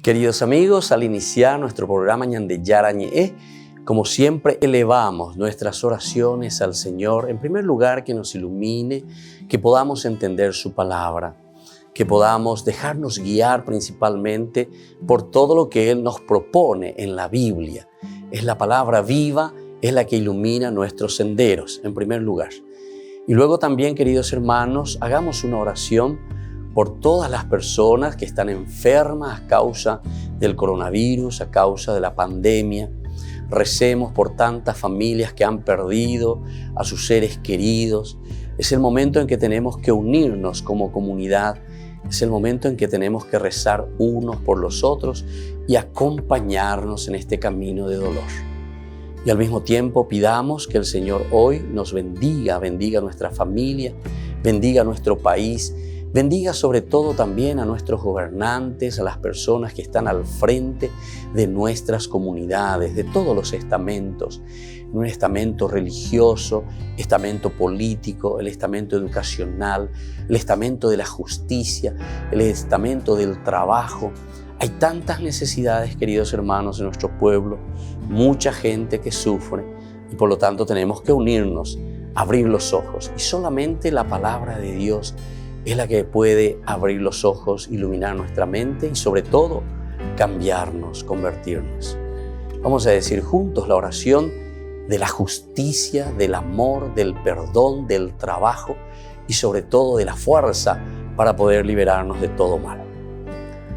Queridos amigos, al iniciar nuestro programa Ñande Yarañe, como siempre elevamos nuestras oraciones al Señor, en primer lugar que nos ilumine, que podamos entender su palabra, que podamos dejarnos guiar principalmente por todo lo que Él nos propone en la Biblia. Es la palabra viva, es la que ilumina nuestros senderos, en primer lugar. Y luego también, queridos hermanos, hagamos una oración por todas las personas que están enfermas a causa del coronavirus, a causa de la pandemia. Recemos por tantas familias que han perdido a sus seres queridos. Es el momento en que tenemos que unirnos como comunidad. Es el momento en que tenemos que rezar unos por los otros y acompañarnos en este camino de dolor. Y al mismo tiempo pidamos que el Señor hoy nos bendiga nuestra familia, bendiga nuestro país, bendiga sobre todo también a nuestros gobernantes, a las personas que están al frente de nuestras comunidades, de todos los estamentos, un estamento religioso, estamento político, el estamento educacional, el estamento de la justicia, el estamento del trabajo. Hay tantas necesidades, queridos hermanos, en nuestro pueblo, mucha gente que sufre y por lo tanto tenemos que unirnos, abrir los ojos y solamente la palabra de Dios es la que puede abrir los ojos, iluminar nuestra mente y sobre todo cambiarnos, convertirnos. Vamos a decir juntos la oración de la justicia, del amor, del perdón, del trabajo y sobre todo de la fuerza para poder liberarnos de todo mal.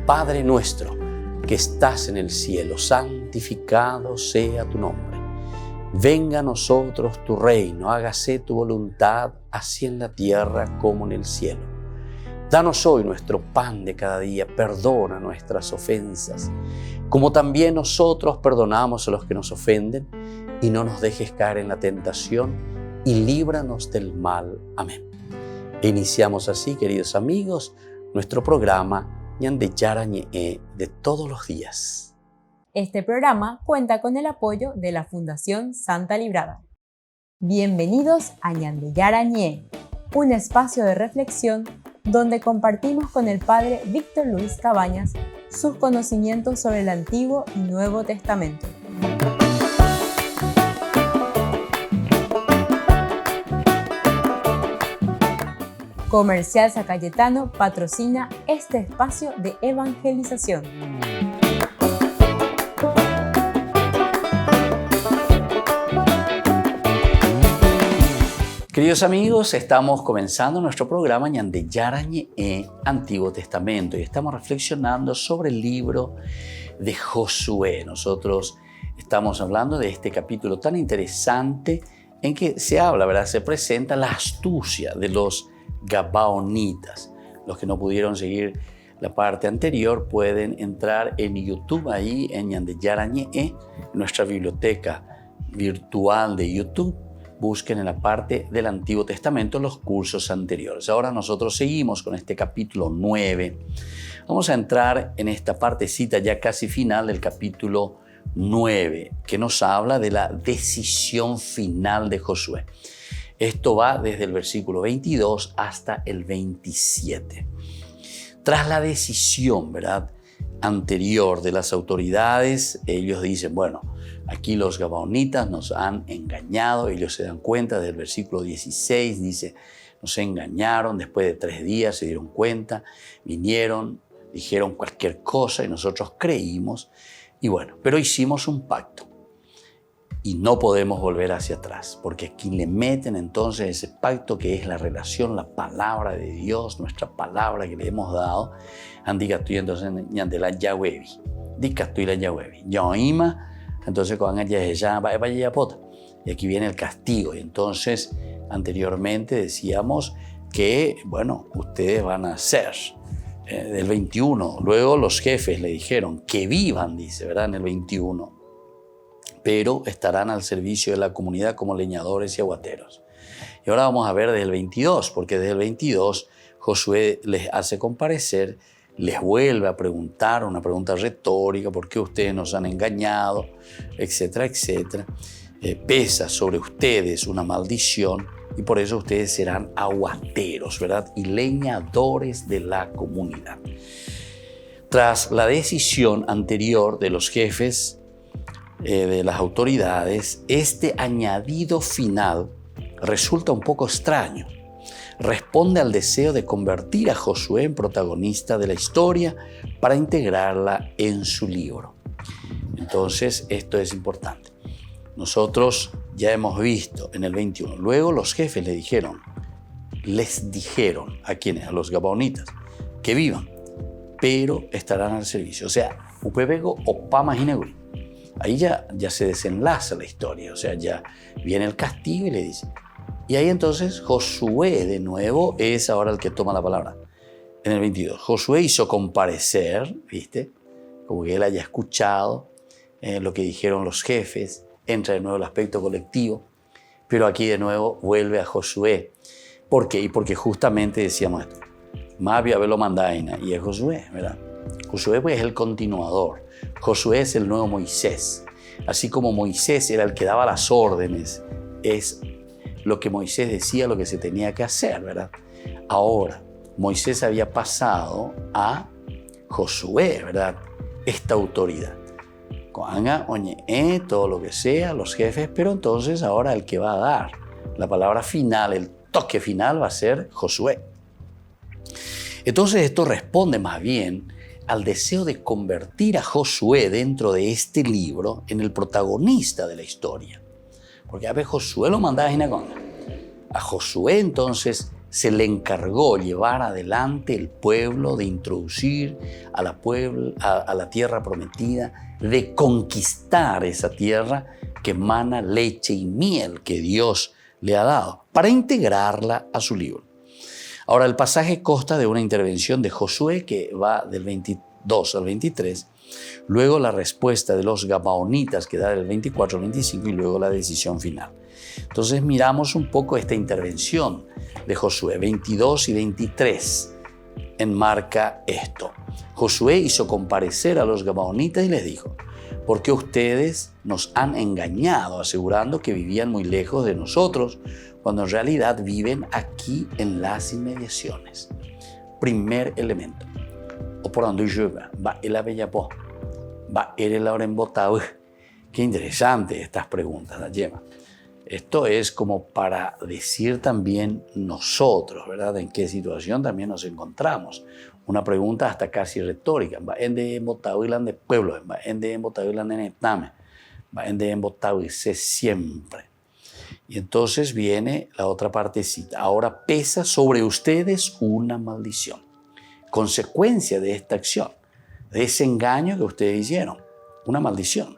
Padre nuestro que estás en el cielo, santificado sea tu nombre. Venga a nosotros tu reino, hágase tu voluntad, así en la tierra como en el cielo. Danos hoy nuestro pan de cada día, perdona nuestras ofensas, como también nosotros perdonamos a los que nos ofenden, y no nos dejes caer en la tentación, y líbranos del mal. Amén. E iniciamos así, queridos amigos, nuestro programa Ñande Yarañe de todos los días. Este programa cuenta con el apoyo de la Fundación Santa Librada. Bienvenidos a Ñande Yarañe, un espacio de reflexión donde compartimos con el Padre Víctor Luis Cabañas sus conocimientos sobre el Antiguo y Nuevo Testamento. Comercial San Cayetano patrocina este espacio de evangelización. Queridos amigos, estamos comenzando nuestro programa Ñande Yarañe Antiguo Testamento y estamos reflexionando sobre el libro de Josué. Nosotros estamos hablando de este capítulo tan interesante en que se habla, ¿verdad? Se presenta la astucia de los Gabaonitas. Los que no pudieron seguir la parte anterior pueden entrar en YouTube, ahí en Ñande Yarañe, nuestra biblioteca virtual de YouTube. Busquen en la parte del Antiguo Testamento los cursos anteriores. Ahora nosotros seguimos con este capítulo 9. Vamos a entrar en esta partecita ya casi final del capítulo 9, que nos habla de la decisión final de Josué. Esto va desde el versículo 22 hasta el 27. Tras la decisión, ¿verdad?, anterior de las autoridades, ellos dicen, bueno, aquí los Gabaonitas nos han engañado. Ellos se dan cuenta del versículo 16, dice, nos engañaron, después de 3 días se dieron cuenta, vinieron, dijeron cualquier cosa y nosotros creímos. Y bueno, pero hicimos un pacto y no podemos volver hacia atrás, porque aquí le meten entonces ese pacto que es la relación, la palabra de Dios, nuestra palabra que le hemos dado. Andicatuy entonces ñandela yahuevi, dicatuy la yahuevi, yaoima. Entonces, cuando ya vaya pota. Y aquí viene el castigo. Y entonces, anteriormente decíamos que, bueno, ustedes van a ser del 21. Luego los jefes le dijeron que vivan, dice, ¿verdad? En el 21. Pero estarán al servicio de la comunidad como leñadores y aguateros. Y ahora vamos a ver desde el 22, porque desde el 22 Josué les hace comparecer, les vuelve a preguntar una pregunta retórica, ¿por qué ustedes nos han engañado?, etcétera, etcétera. Pesa sobre ustedes una maldición y por eso ustedes serán aguateros, ¿verdad?, y leñadores de la comunidad. Tras la decisión anterior de los jefes de las autoridades, este añadido final resulta un poco extraño. Responde al deseo de convertir a Josué en protagonista de la historia para integrarla en su libro. Entonces, esto es importante. Nosotros ya hemos visto en el 21. Luego los jefes les dijeron a quienes, a los gabaonitas, que vivan, pero estarán al servicio. O sea, upebego opa mahineguri. Ahí ya se desenlaza la historia. O sea, ya viene el castigo y le dice. Y ahí entonces Josué de nuevo es ahora el que toma la palabra. En el 22, Josué hizo comparecer, ¿viste? Como que él haya escuchado lo que dijeron los jefes, entra de nuevo el aspecto colectivo, pero aquí de nuevo vuelve a Josué. ¿Por qué? Y porque justamente decíamos esto. Mabia velo mandaina, y es Josué, ¿verdad? Josué pues es el continuador. Josué es el nuevo Moisés. Así como Moisés era el que daba las órdenes, es lo que Moisés decía, lo que se tenía que hacer, ¿verdad? Ahora, Moisés había pasado a Josué, ¿verdad? Esta autoridad. Todo lo que sea, los jefes, pero entonces ahora el que va a dar la palabra final, el toque final va a ser Josué. Entonces esto responde más bien al deseo de convertir a Josué dentro de este libro en el protagonista de la historia. Porque a veces Josué lo mandaba a Ginaconda. A Josué entonces se le encargó llevar adelante el pueblo, de introducir a la tierra prometida, de conquistar esa tierra que emana leche y miel que Dios le ha dado, para integrarla a su libro. Ahora, el pasaje consta de una intervención de Josué que va del 22 al 23, luego la respuesta de los gabaonitas que da del 24 al 25 y luego la decisión final. Entonces miramos un poco esta intervención de Josué, 22 y 23, enmarca esto. Josué hizo comparecer a los gabaonitas y les dijo: ¿por qué ustedes nos han engañado asegurando que vivían muy lejos de nosotros, cuando en realidad viven aquí en las inmediaciones? Primer elemento. O por donde yo va el abellapo, va el orembotao. Qué interesante estas preguntas, la yema. Esto es como para decir también nosotros, ¿verdad? En qué situación también nos encontramos. Una pregunta hasta casi retórica. Va en de embotauilan de pueblo, va en de embotauilan de netame, va en de embotauirse siempre. Y entonces viene la otra partecita. Ahora pesa sobre ustedes una maldición. Consecuencia de esta acción, de ese engaño que ustedes hicieron. Una maldición.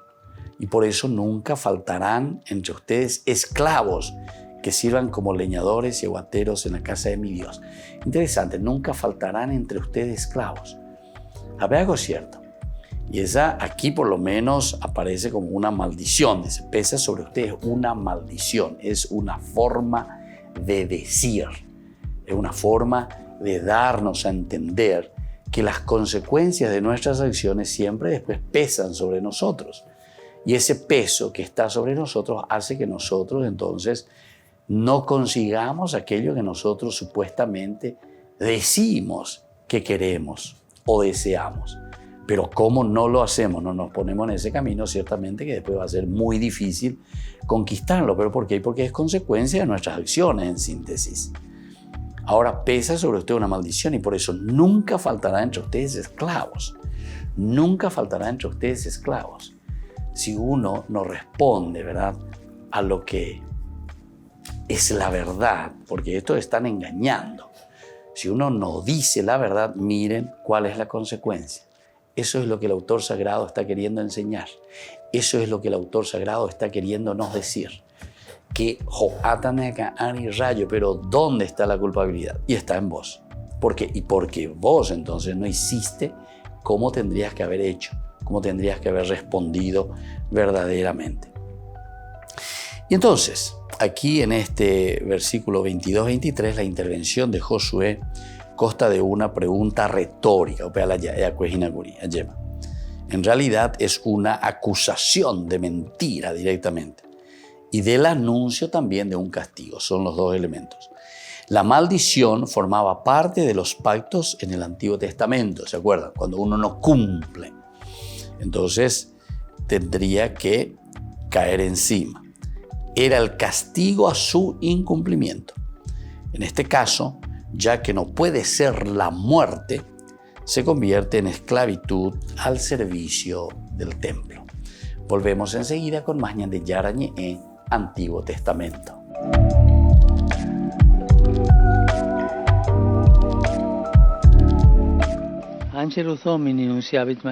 Y por eso nunca faltarán entre ustedes esclavos que sirvan como leñadores y aguateros en la casa de mi Dios. Interesante, nunca faltarán entre ustedes esclavos. A ver, algo cierto. Y esa aquí por lo menos aparece como una maldición. Dice, pesa sobre ustedes una maldición. Es una forma de decir. Es una forma de darnos a entender que las consecuencias de nuestras acciones siempre después pesan sobre nosotros. Y ese peso que está sobre nosotros hace que nosotros entonces no consigamos aquello que nosotros supuestamente decimos que queremos o deseamos. Pero como no lo hacemos, no nos ponemos en ese camino, ciertamente que después va a ser muy difícil conquistarlo. ¿Pero por qué? Porque es consecuencia de nuestras acciones, en síntesis. Ahora pesa sobre usted una maldición y por eso nunca faltará entre ustedes esclavos. Nunca faltará entre ustedes esclavos. Si uno no responde, ¿verdad?, a lo que es la verdad, porque estos están engañando. Si uno no dice la verdad, miren cuál es la consecuencia. Eso es lo que el autor sagrado está queriendo enseñar. Eso es lo que el autor sagrado está queriéndonos decir. Que joataneka ani rayo, pero ¿dónde está la culpabilidad? Y está en vos. ¿Por qué? Y porque vos entonces no hiciste como tendrías que haber hecho, como tendrías que haber respondido verdaderamente. Y entonces, aquí en este versículo 22-23, la intervención de Josué consta de una pregunta retórica. En realidad es una acusación de mentira directamente y del anuncio también de un castigo. Son los dos elementos. La maldición formaba parte de los pactos en el Antiguo Testamento, ¿se acuerdan? Cuando uno no cumple, entonces tendría que caer encima. Era el castigo a su incumplimiento. En este caso, ya que no puede ser la muerte, se convierte en esclavitud al servicio del templo. Volvemos enseguida con más Ñande Yarañe, Antiguo Testamento.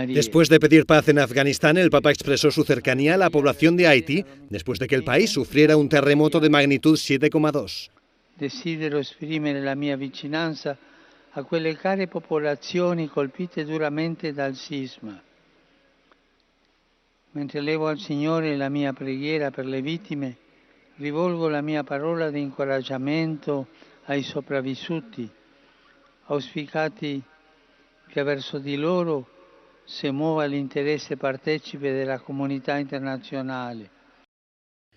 Después de pedir paz en Afganistán, el Papa expresó su cercanía a la población de Haití después de que el país sufriera un terremoto de magnitud 7,2. Desidero esprimere la mia vicinanza a quelle care popolazioni colpite duramente dal sisma. Mentre levo al Signore la mia preghiera per le vittime, rivolgo la mia parola di incoraggiamento ai sopravvissuti, auspicati che verso di loro si muova l'interesse partecipe della comunità internazionale.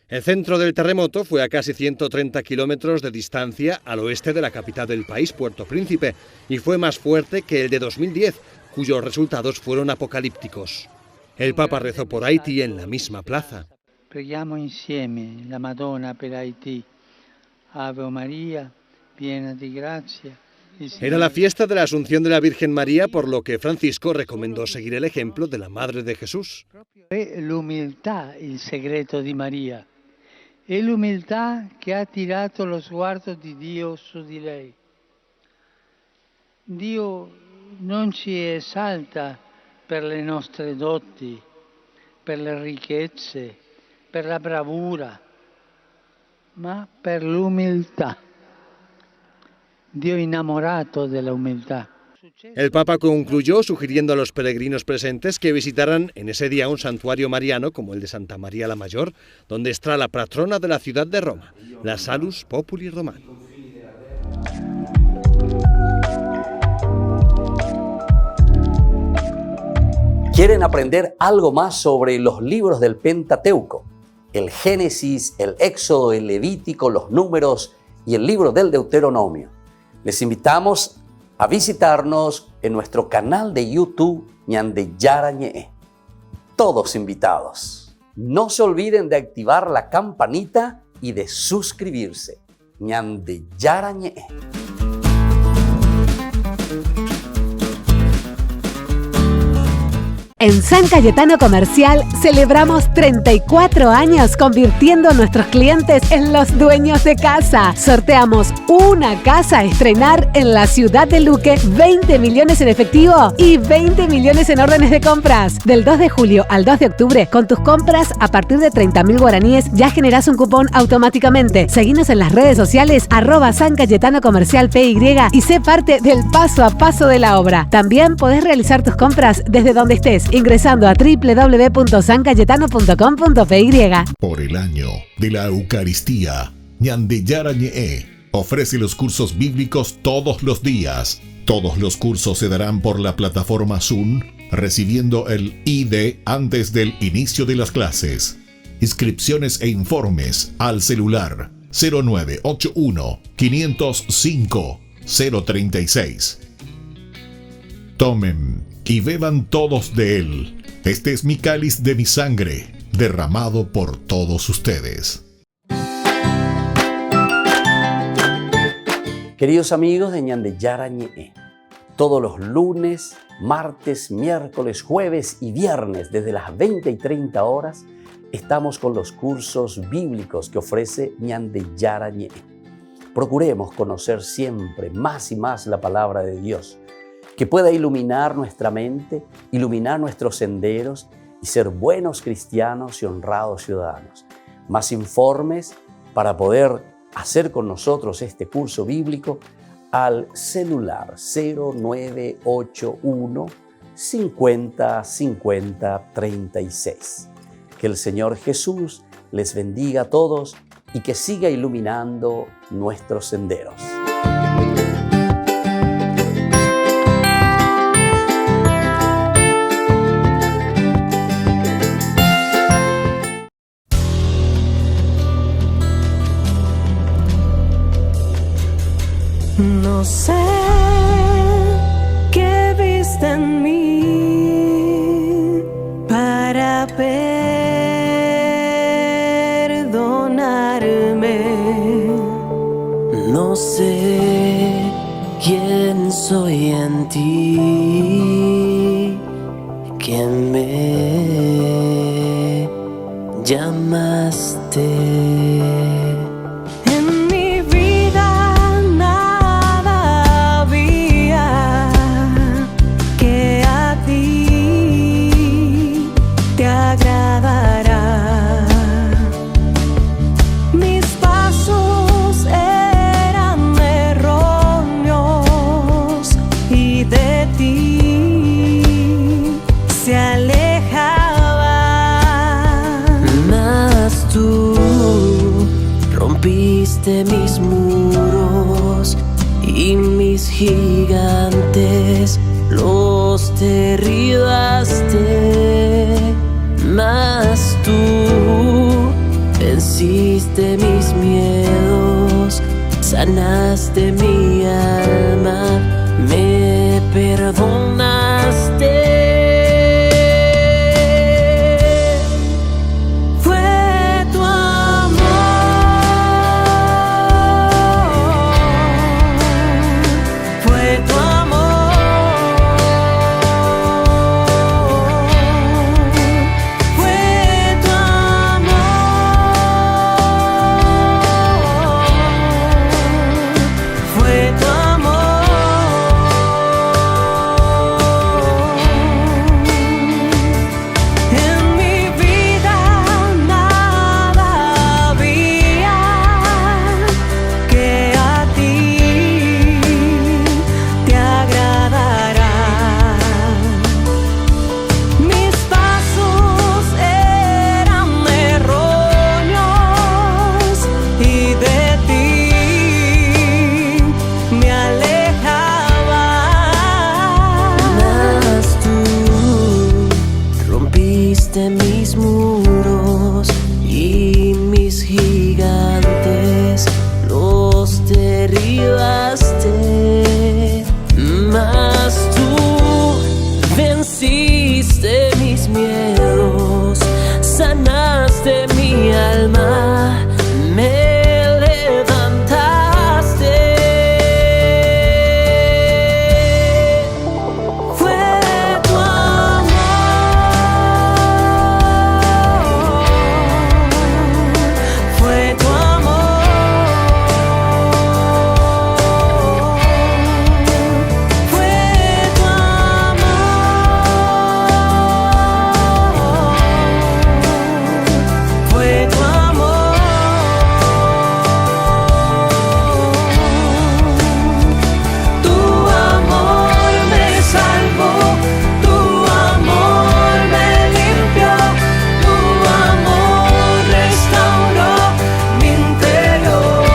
El centro del terremoto fue a casi 130 kilómetros de distancia al oeste de la capital del país, Puerto Príncipe, y fue más fuerte que el de 2010, cuyos resultados fueron apocalípticos. El Papa rezó por Haití en la misma plaza. Preghiamo insieme la Madonna per Haití. Ave María, piena di grazia. Era la fiesta de la Asunción de la Virgen María, por lo que Francisco recomendó seguir el ejemplo de la Madre de Jesús. È l'umiltà il segreto di Maria. È l'umiltà che ha attirato lo sguardo di Dio su di lei. Dio non ci esalta per le nostre doti, per le ricchezze, per la bravura, ma per l'umiltà. Dio innamorato de la humildad. El Papa concluyó sugiriendo a los peregrinos presentes que visitaran en ese día un santuario mariano como el de Santa María la Mayor, donde está la patrona de la ciudad de Roma, la Salus Populi Romani. ¿Quieren aprender algo más sobre los libros del Pentateuco? El Génesis, el Éxodo, el Levítico, los Números y el libro del Deuteronomio. Les invitamos a visitarnos en nuestro canal de YouTube Ñande Yarañe. Todos invitados. No se olviden de activar la campanita y de suscribirse. Ñande Yarañe. En San Cayetano Comercial celebramos 34 años convirtiendo a nuestros clientes en los dueños de casa. Sorteamos una casa a estrenar en la ciudad de Luque, 20 millones en efectivo y 20 millones en órdenes de compras. Del 2 de julio al 2 de octubre, con tus compras a partir de 30.000 guaraníes ya generás un cupón automáticamente. Seguinos en las redes sociales @San Cayetano Comercial PY y sé parte del paso a paso de la obra. También podés realizar tus compras desde donde estés, ingresando a www.sancayetano.com.py. Por el año de la Eucaristía, Ñande Yarañe ofrece los cursos bíblicos todos los días. Todos los cursos se darán por la plataforma Zoom, recibiendo el ID antes del inicio de las clases. Inscripciones e informes al celular 0981 505 036. Tomen y beban todos de él. Este es mi cáliz de mi sangre, derramado por todos ustedes. Queridos amigos de Ñande Yarañe, todos los lunes, martes, miércoles, jueves y viernes desde las 20 y 30 horas estamos con los cursos bíblicos que ofrece Ñande Yarañe. Procuremos conocer siempre más y más la palabra de Dios, que pueda iluminar nuestra mente, iluminar nuestros senderos y ser buenos cristianos y honrados ciudadanos. Más informes para poder hacer con nosotros este curso bíblico al celular 0981 50 50 36. Que el Señor Jesús les bendiga a todos y que siga iluminando nuestros senderos. No sé qué viste en mí para perdonarme. No sé quién soy en ti, que me llamaste. En mi vida nada había que a ti te agradará. Mis pasos eran erróneos y de ti se alejaban. Mas tú rompiste mis muros y mis gigantes los derribaste. Mas tú venciste mis miedos, sanaste mi alma, me perdonaste. Fue tu amor, fue tu amor, fue tu amor, fue tu amor. En mi vida nada había que a ti te agradará. Mis pasos eran erróneos y de ti me alejaba. Mas tú rompiste mis muros y mis gigantes los derribaste. Mas tú venciste mis miedos, sanaste mi alma, me levantaste. Fue tu amor, fue tu amor, fue tu amor, fue tu amor. Tu amor me salvó, tu amor me limpió, tu amor restauró mi interior.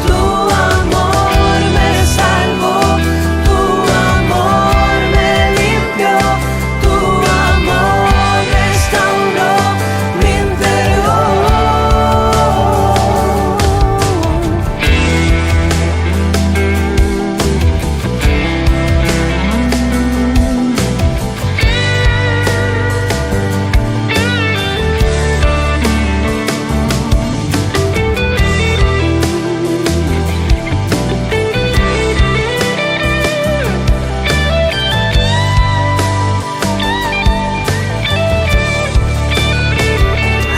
Tu amor me salvó, tu amor me limpió, tu amor restauró mi interior.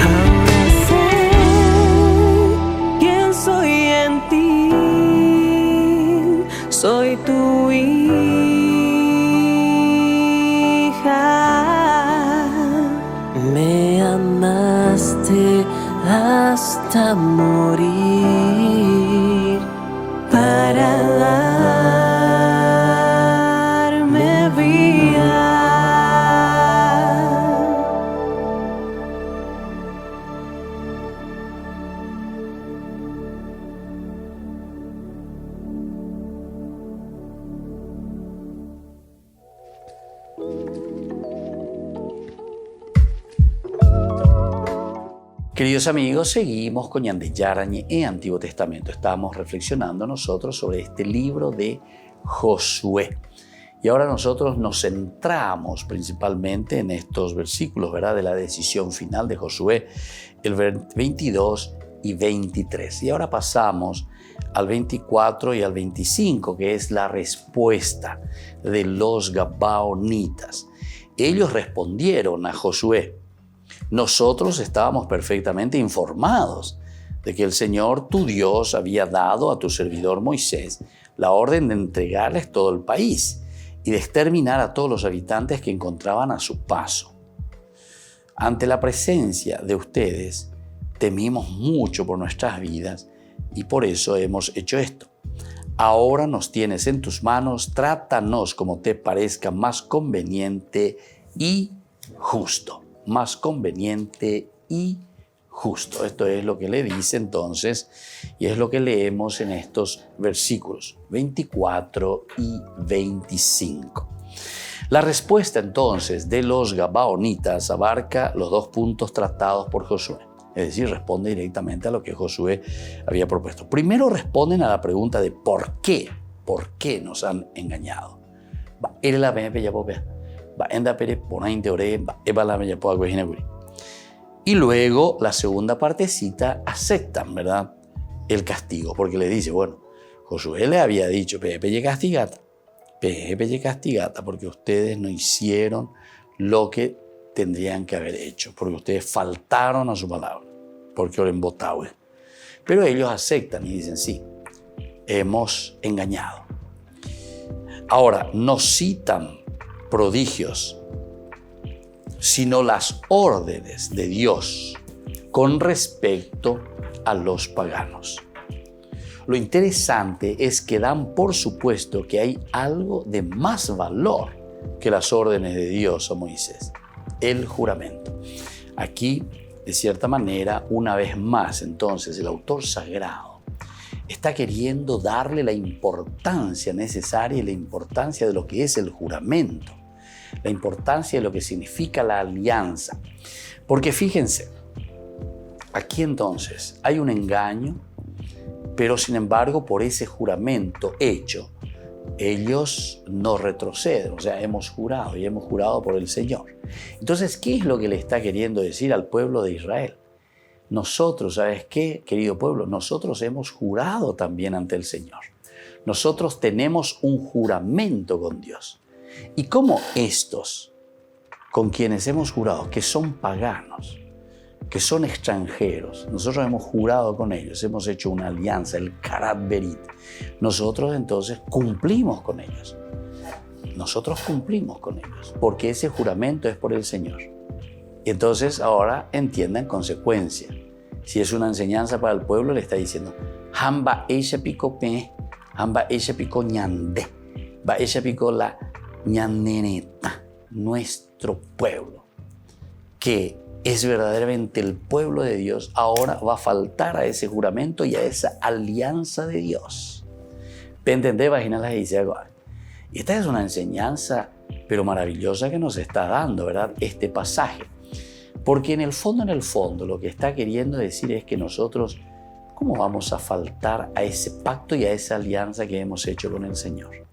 Ahora sé quién soy en ti, soy tu hija. Me amaste hasta morir para darme vida. Queridos amigos, seguimos con Ñande Yarañe en Antiguo Testamento. Estamos reflexionando nosotros sobre este libro de Josué. Y ahora nosotros nos centramos principalmente en estos versículos, ¿verdad?, de la decisión final de Josué, el 22 y 23. Y ahora pasamos al 24 y al 25, que es la respuesta de los Gabaonitas. Ellos respondieron a Josué: nosotros estábamos perfectamente informados de que el Señor tu Dios había dado a tu servidor Moisés la orden de entregarles todo el país y de exterminar a todos los habitantes que encontraban a su paso. Ante la presencia de ustedes, temimos mucho por nuestras vidas y por eso hemos hecho esto. Ahora nos tienes en tus manos, trátanos como te parezca más conveniente y justo. Más conveniente y justo. Esto es lo que le dice entonces y es lo que leemos en estos versículos 24 y 25. La respuesta entonces de los Gabaonitas abarca los dos puntos tratados por Josué. Es decir, responde directamente a lo que Josué había propuesto. Primero responden a la pregunta de ¿por qué? ¿Por qué nos han engañado? Y luego la segunda partecita aceptan, ¿verdad?, el castigo, porque le dice, bueno, Josué le había dicho, Pepe castigata, porque ustedes no hicieron lo que tendrían que haber hecho, porque ustedes faltaron a su palabra, porque oren botaue. Pero ellos aceptan y dicen, sí, hemos engañado. Ahora, no citan prodigios, sino las órdenes de Dios con respecto a los paganos. Lo interesante es que dan por supuesto que hay algo de más valor que las órdenes de Dios a Moisés: el juramento. Aquí, de cierta manera, una vez más, entonces, el autor sagrado está queriendo darle la importancia necesaria y la importancia de lo que es el juramento, la importancia de lo que significa la alianza. Porque fíjense, aquí entonces hay un engaño, pero sin embargo por ese juramento hecho, ellos no retroceden. O sea, hemos jurado y hemos jurado por el Señor. Entonces, ¿qué es lo que le está queriendo decir al pueblo de Israel? Nosotros, ¿sabes qué, querido pueblo? Nosotros hemos jurado también ante el Señor. Nosotros tenemos un juramento con Dios. Y como estos, con quienes hemos jurado, que son paganos, que son extranjeros, nosotros hemos jurado con ellos, hemos hecho una alianza, el Karat Berit. Nosotros entonces cumplimos con ellos. Nosotros cumplimos con ellos, porque ese juramento es por el Señor. Y entonces ahora entiendan consecuencia. Si es una enseñanza para el pueblo, le está diciendo, Hamba eisha pico pe, hamba eisha pico ñande, va eisha pico la ñaneneta, nuestro pueblo, que es verdaderamente el pueblo de Dios, ahora va a faltar a ese juramento y a esa alianza de Dios. ¿Entendés? Y esta es una enseñanza, pero maravillosa, que nos está dando, ¿verdad?, este pasaje. Porque en el fondo, lo que está queriendo decir es que nosotros, ¿cómo vamos a faltar a ese pacto y a esa alianza que hemos hecho con el Señor?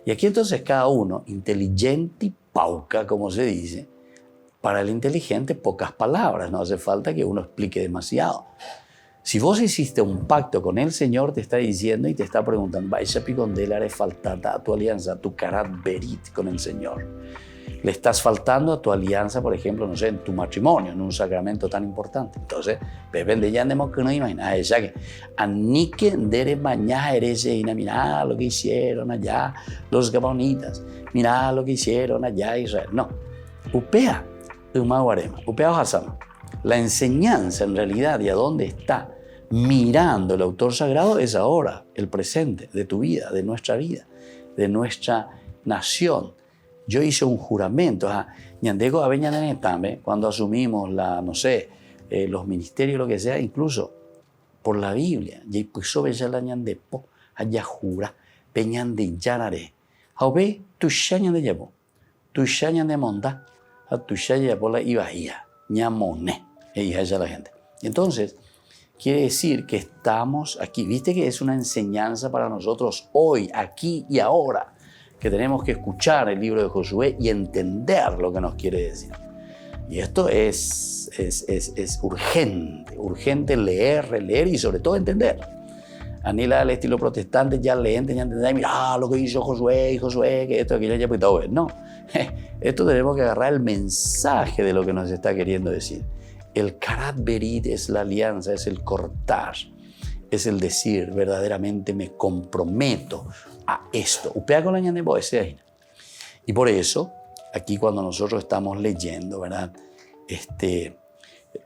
Y aquí entonces cada uno, inteligente y pauca, como se dice, para el inteligente pocas palabras, no hace falta que uno explique demasiado. Si vos hiciste un pacto con el Señor, te está diciendo y te está preguntando, vaya picondela faltata a tu alianza, a tu Karat Berit con el Señor. Le estás faltando a tu alianza, por ejemplo, no sé, en tu matrimonio, en un sacramento tan importante. Entonces, depende ya de que no imaginas, ya que anique dere mañana herese, mirá lo que hicieron allá los Gabaonitas, mirá lo que hicieron allá Israel. No, upea, umaguarema, upea ojasama. La enseñanza en realidad y a dónde está mirando el autor sagrado es ahora, el presente de tu vida, de nuestra vida, de nuestra nación. Yo hice un juramento, cuando asumimos los ministerios, lo que sea, incluso por la Biblia. La gente. Entonces, quiere decir que estamos aquí. Viste que es una enseñanza para nosotros hoy, aquí y ahora, que tenemos que escuchar el libro de Josué y entender lo que nos quiere decir. Y esto es urgente leer, releer y sobre todo entender. Anila al estilo protestante, ya leen, ya entender, mira lo que hizo Josué, que esto, aquello, ya pues todo bien. No, esto tenemos que agarrar el mensaje de lo que nos está queriendo decir. El karat berit es la alianza, es el cortar, es el decir, verdaderamente me comprometo a esto. Upea con la ñandebo ese ahí. Y por eso, aquí cuando nosotros estamos leyendo, ¿verdad?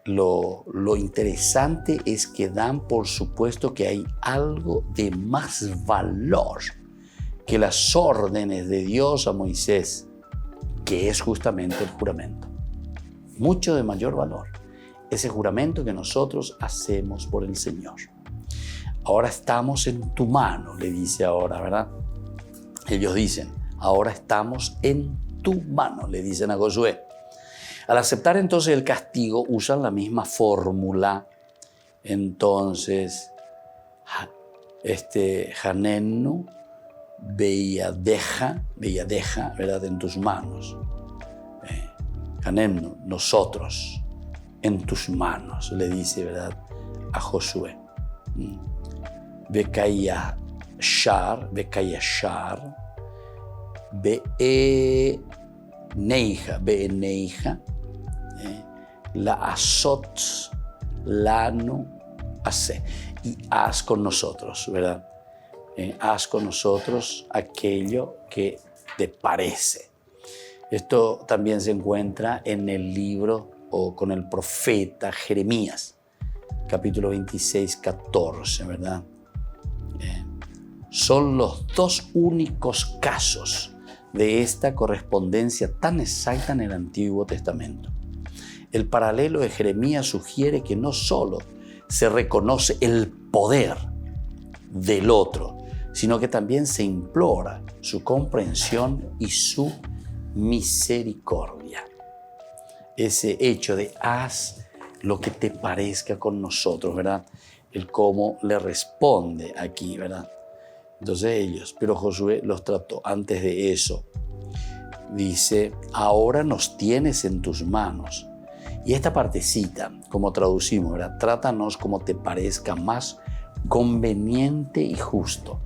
Lo interesante es que dan por supuesto que hay algo de más valor que las órdenes de Dios a Moisés, que es justamente el juramento. Mucho de mayor valor. Ese juramento que nosotros hacemos por el Señor. Ahora estamos en tu mano, le dice ahora, ¿verdad? Ellos dicen, ahora estamos en tu mano, le dicen a Josué. Al aceptar entonces el castigo, usan la misma fórmula. Entonces, Hanenu, Beyadeja, ¿verdad? En tus manos. Hanenu, nosotros, en tus manos, le dice, ¿verdad? A Josué. Bekayashar, Beeneija, la azot, lanu, hace. Y haz con nosotros, ¿verdad? Haz con nosotros aquello que te parece. Esto también se encuentra en el libro o con el profeta Jeremías, capítulo 26, 14, ¿verdad? Son los dos únicos casos de esta correspondencia tan exacta en el Antiguo Testamento. El paralelo de Jeremías sugiere que no solo se reconoce el poder del otro, sino que también se implora su comprensión y su misericordia. Ese hecho de haz lo que te parezca con nosotros, ¿verdad? El cómo le responde aquí, ¿verdad? Entonces ellos, pero Josué los trató. Antes de eso, dice, ahora nos tienes en tus manos. Y esta partecita, como traducimos, ¿verdad? Trátanos como te parezca más conveniente y justo.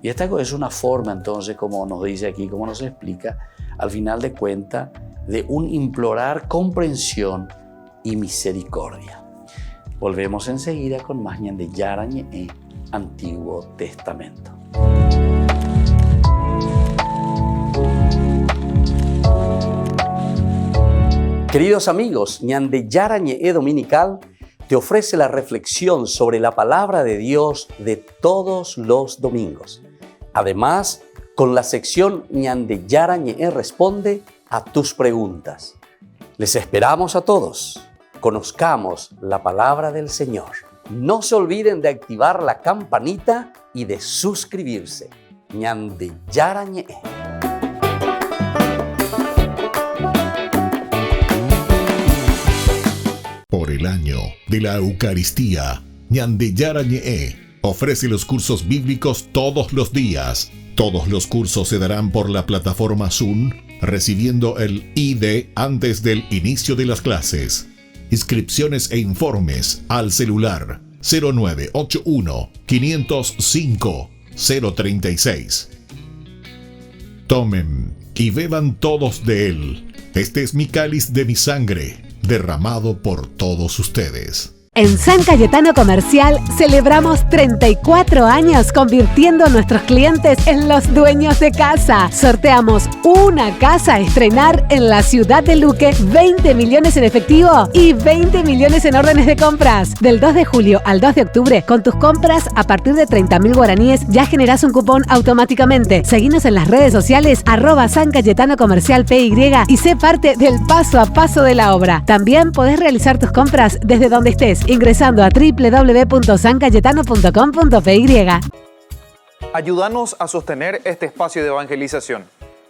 Y esta es una forma, entonces, como nos dice aquí, como nos explica, al final de cuentas, de un implorar comprensión y misericordia. Volvemos enseguida con más de Yarañe, Antiguo Testamento. Queridos amigos, Ñande Yarañe Dominical te ofrece la reflexión sobre la palabra de Dios de todos los domingos. Además, con la sección Ñande Yarañe responde a tus preguntas. Les esperamos a todos. Conozcamos la palabra del Señor. No se olviden de activar la campanita y de suscribirse. Ñande Yarañe. Por el año de la Eucaristía, Ñande Yarañe ofrece los cursos bíblicos todos los días. Todos los cursos se darán por la plataforma Zoom, recibiendo el ID antes del inicio de las clases. Inscripciones e informes al celular 0981 505 036. Tomen y beban todos de él. Este es mi cáliz de mi sangre, derramado por todos ustedes. En San Cayetano Comercial celebramos 34 años convirtiendo a nuestros clientes en los dueños de casa. Sorteamos una casa a estrenar en la ciudad de Luque, 20 millones en efectivo y 20 millones en órdenes de compras. Del 2 de julio al 2 de octubre, con tus compras a partir de 30.000 guaraníes ya generás un cupón automáticamente. Seguinos en las redes sociales @San Cayetano Comercial PY y sé parte del paso a paso de la obra. También podés realizar tus compras desde donde estés, ingresando a www.sancayetano.com.py. Ayúdanos a sostener este espacio de evangelización.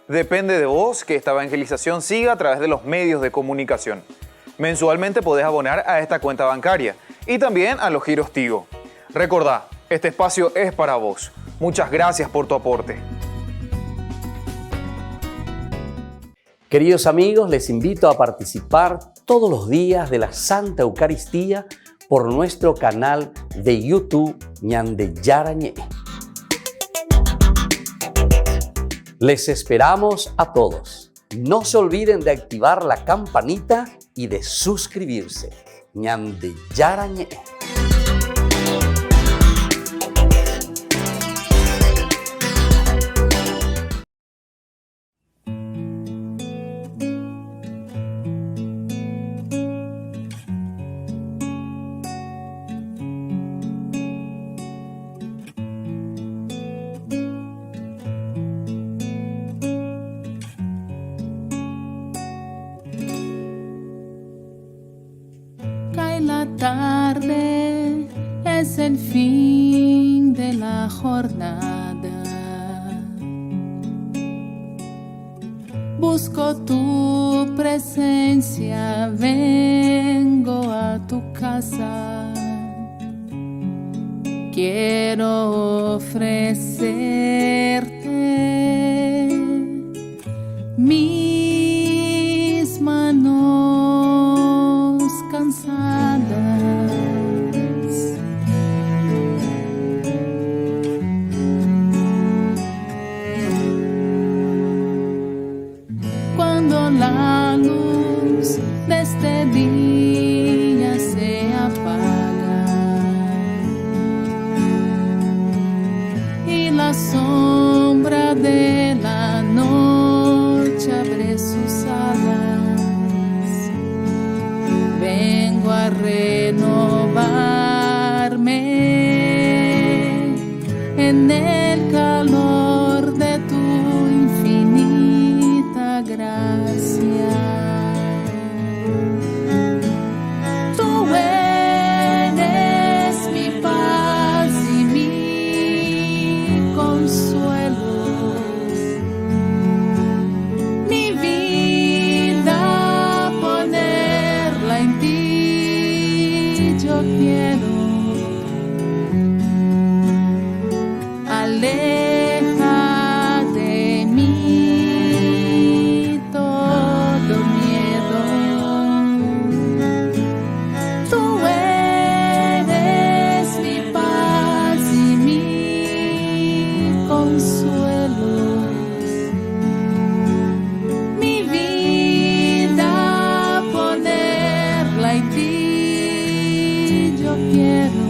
Depende de vos que esta evangelización siga a través de los medios de comunicación. Mensualmente podés abonar a esta cuenta bancaria y también a los giros Tigo. Recordá, este espacio es para vos. Muchas gracias por tu aporte. Queridos amigos, les invito a participar todos los días de la Santa Eucaristía por nuestro canal de YouTube Ñande Yarañé. Les esperamos a todos. No se olviden de activar la campanita y de suscribirse. Ñande Yarañé. La tarde es el fin de la jornada. Busco tu presencia, vengo a tu casa. Quiero ofrecerte mis manos cansadas. Cuando la luz de este día se apaga y la sombra de la noche abre sus alas, vengo a renovarme en el calor de tu infinita gracia. Tú eres mi paz y mi consuelo, mi vida ponerla en ti. Yo quiero aleja de mí todo miedo. Tú eres mi paz y mi consuelo, mi vida ponerla en ti. Yo quiero.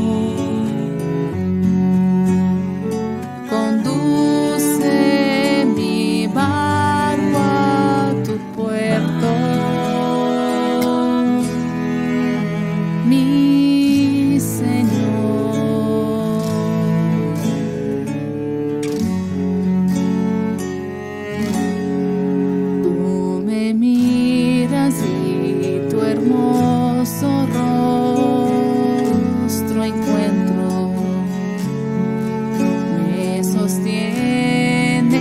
Conduce mi barco a tu puerto, mi Señor. Tú me miras y tu hermoso rostro encuentro. Sostienes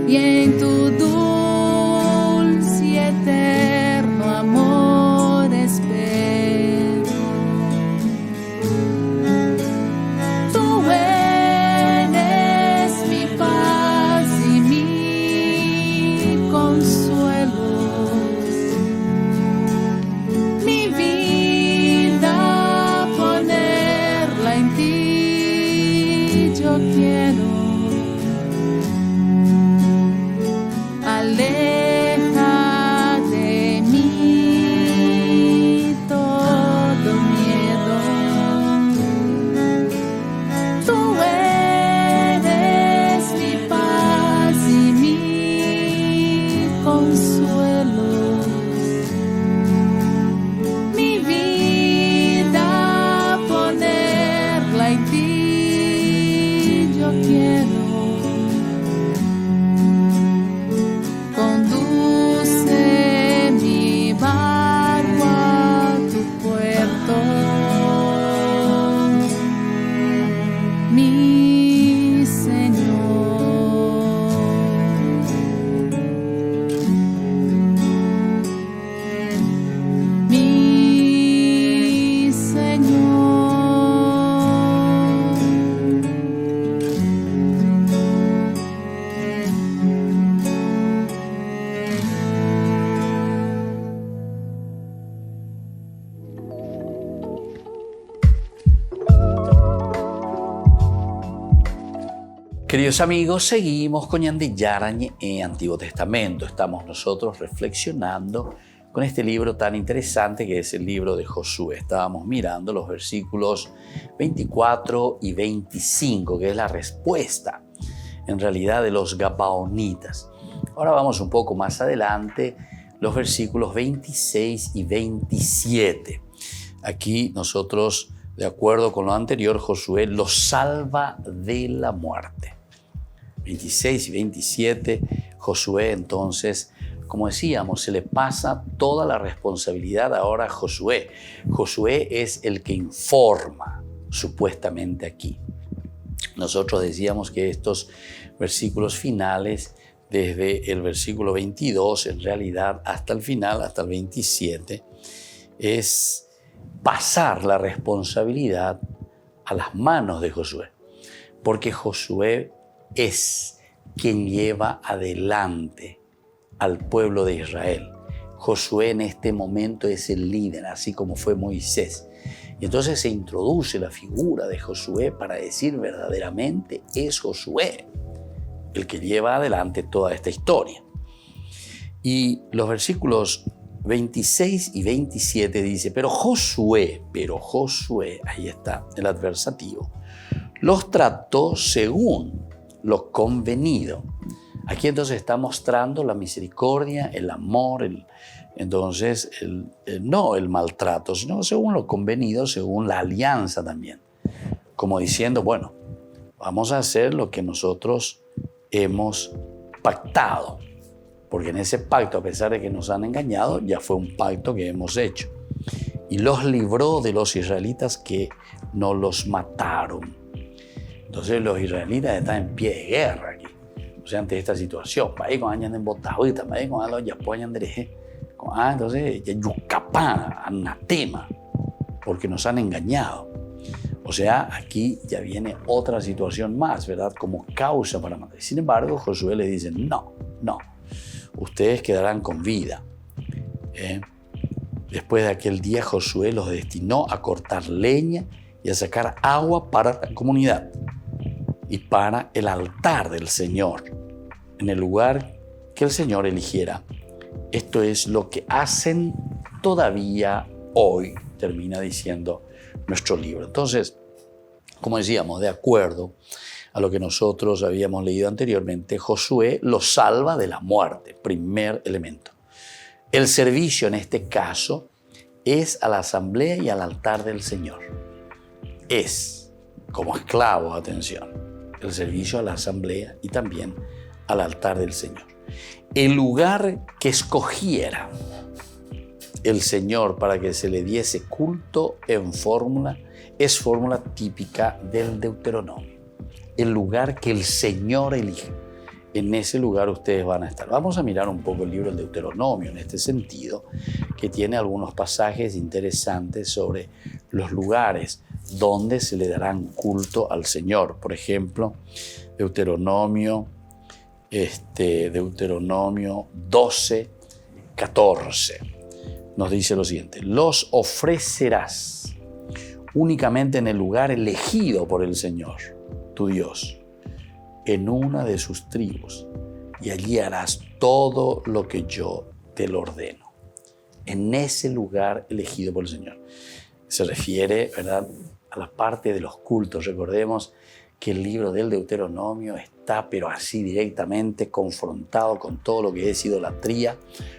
y en tu dulce y eterno amor espero. Tú eres mi paz y mi consuelo, mi vida ponerla en ti. Yo quiero aleja de mí todo miedo. Tú eres mi paz y mi consuelo, mi vida ponerla en ti. Yo quiero. Conduce mi barco a tu puerto, mi. Queridos amigos, seguimos con Ñande Yarañe en Antiguo Testamento. Estamos nosotros reflexionando con este libro tan interesante que es el libro de Josué. Estábamos mirando los versículos 24 y 25, que es la respuesta en realidad de los gabaonitas. Ahora vamos un poco más adelante, los versículos 26 y 27. Aquí nosotros, de acuerdo con lo anterior, Josué los salva de la muerte. 26 y 27, Josué entonces, como decíamos, se le pasa toda la responsabilidad ahora a Josué. Josué es el que informa, supuestamente aquí. Nosotros decíamos que estos versículos finales, desde el versículo 22, en realidad hasta el final, hasta el 27, es pasar la responsabilidad a las manos de Josué. Porque Josué es quien lleva adelante al pueblo de Israel. Josué en este momento es el líder, así como fue Moisés. Y entonces se introduce la figura de Josué para decir verdaderamente es Josué el que lleva adelante toda esta historia. Y los versículos 26 y 27 dice, pero Josué, ahí está el adversativo, los trató según lo convenido. Aquí entonces está mostrando la misericordia, el amor, no el maltrato, sino según lo convenido, según la alianza también. Como diciendo, bueno, vamos a hacer lo que nosotros hemos pactado. Porque en ese pacto, a pesar de que nos han engañado, ya fue un pacto que hemos hecho. Y los libró de los israelitas que no los mataron. Entonces los israelitas están en pie de guerra aquí. O sea, ante esta situación. Entonces, yucapá, anatema, porque nos han engañado. O sea, aquí ya viene otra situación más, ¿verdad? Como causa para matar. Sin embargo, Josué le dice, no, ustedes quedarán con vida. Después de aquel día, Josué los destinó a cortar leña y a sacar agua para la comunidad y para el altar del Señor, en el lugar que el Señor eligiera. Esto es lo que hacen todavía hoy, termina diciendo nuestro libro. Entonces, como decíamos, de acuerdo a lo que nosotros habíamos leído anteriormente, Josué los salva de la muerte, primer elemento. El servicio en este caso es a la asamblea y al altar del Señor. Es, como esclavo, atención, el servicio a la asamblea y también al altar del Señor. El lugar que escogiera el Señor para que se le diese culto en fórmula es fórmula típica del Deuteronomio. El lugar que el Señor elige, en ese lugar ustedes van a estar. Vamos a mirar un poco el libro del Deuteronomio en este sentido, que tiene algunos pasajes interesantes sobre los lugares donde se le darán culto al Señor. Por ejemplo, Deuteronomio 12, 14. Nos dice lo siguiente: los ofrecerás únicamente en el lugar elegido por el Señor, tu Dios, en una de sus tribus, y allí harás todo lo que yo te lo ordeno. En ese lugar elegido por el Señor. Se refiere, ¿verdad?, a la parte de los cultos. Recordemos que el libro del Deuteronomio está, pero así directamente confrontado con todo lo que es idolatría,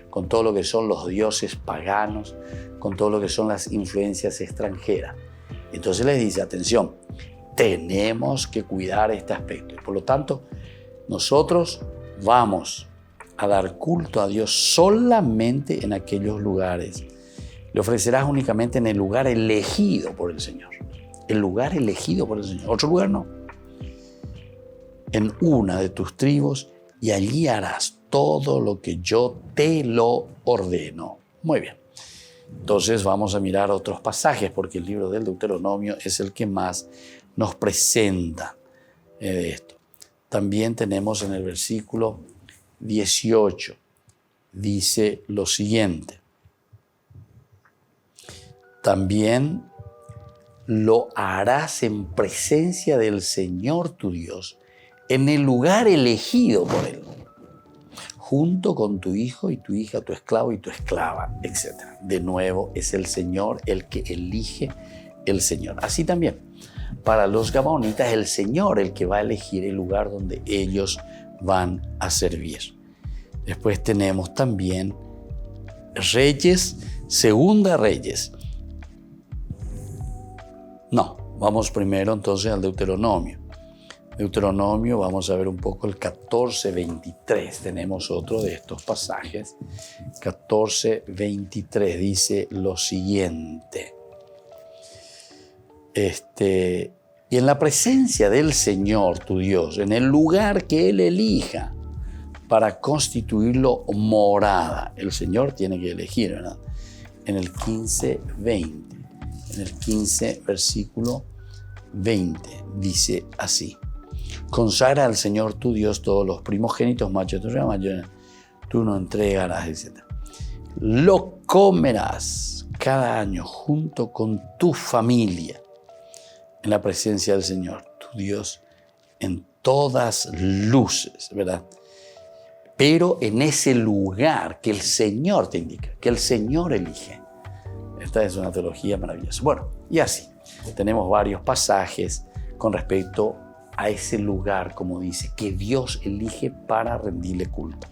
con todo lo que son los dioses paganos, con todo lo que son las influencias extranjeras. Entonces les dice, atención, tenemos que cuidar este aspecto. Y por lo tanto, nosotros vamos a dar culto a Dios solamente en aquellos lugares. Le ofrecerás únicamente en el lugar elegido por el Señor. El lugar elegido por el Señor. Otro lugar no. En una de tus tribus, y allí harás todo lo que yo te lo ordeno. Muy bien. Entonces vamos a mirar otros pasajes, porque el libro del Deuteronomio es el que más nos presenta de esto. También tenemos en el versículo 18, dice lo siguiente: también lo harás en presencia del Señor tu Dios, en el lugar elegido por Él, junto con tu hijo y tu hija, tu esclavo y tu esclava, etc. De nuevo, es el Señor el que elige el Señor. Así también, para los Gabonitas, el Señor el que va a elegir el lugar donde ellos van a servir. Después tenemos también Reyes, Segunda Reyes. No, vamos primero entonces al Deuteronomio. Deuteronomio, vamos a ver un poco el 14:23. Tenemos otro de estos pasajes. 14:23 dice lo siguiente. Y en la presencia del Señor, tu Dios, en el lugar que Él elija para constituirlo morada. El Señor tiene que elegir, ¿verdad? En el 15:20. En el 15, versículo 20, dice así. Consagra al Señor tu Dios todos los primogénitos machos, tú no entregarás, etc. Lo comerás cada año junto con tu familia en la presencia del Señor, tu Dios, en todas luces, ¿verdad? Pero en ese lugar que el Señor te indica, que el Señor elige. Esta es una teología maravillosa. Bueno, y así, tenemos varios pasajes con respecto a ese lugar, como dice, que Dios elige para rendirle culto.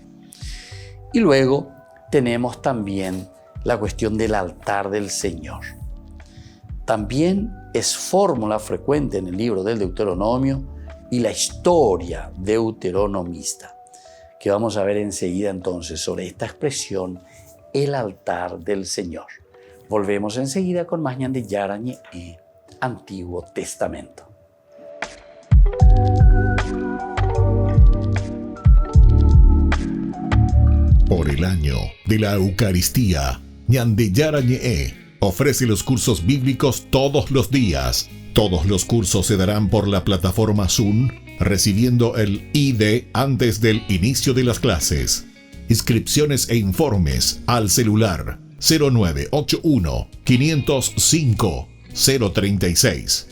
Y luego tenemos también la cuestión del altar del Señor. También es fórmula frecuente en el libro del Deuteronomio y la historia deuteronomista, que vamos a ver enseguida entonces sobre esta expresión, el altar del Señor. Volvemos enseguida con más Ñande Yarañe y Antiguo Testamento. Por el año de la Eucaristía, Ñande Yarañe ofrece los cursos bíblicos todos los días. Todos los cursos se darán por la plataforma Zoom, recibiendo el ID antes del inicio de las clases. Inscripciones e informes al celular 0981 505 036.